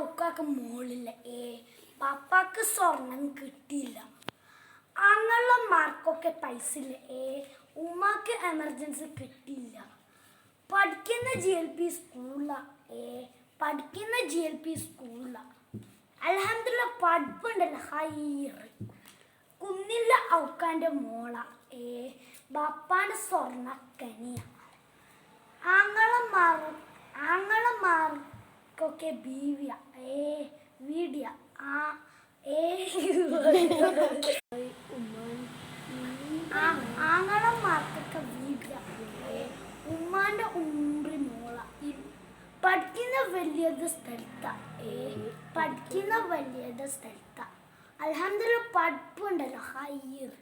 ഔക്കാക്ക് മോളില്ല. പാപ്പാക്ക് സ്വർണം കിട്ടിയില്ല. ആങ്ങളമാർക്കൊക്കെ പൈസ ഇല്ല. ഉമ്മാക്ക് എമർജൻസി കിട്ടിയില്ല. പഠിക്കുന്ന GLP സ്കൂളില. അൽഹംദുലില്ലാ പഠിപ്പുണ്ടല്ലോ ഹൈറ്. കുന്നില്ല ഔക്കാൻ്റെ മോള. ബാപ്പാൻ്റെ സ്വർണ്ണക്കനിയ. ആങ്ങളമാർക്കൊക്കെ ബീവിയ. വീടിയ. ആങ്ങളമാർക്കൊക്കെ വീടിയ. ഉമ്മാൻ്റെ ഉമ്രി മോള. പഠിക്കുന്ന വലിയത് സ്ഥലത്ത. അൽഹംദുലില്ലാ പഠിപ്പുണ്ടല്ലോ ഹൈറ്.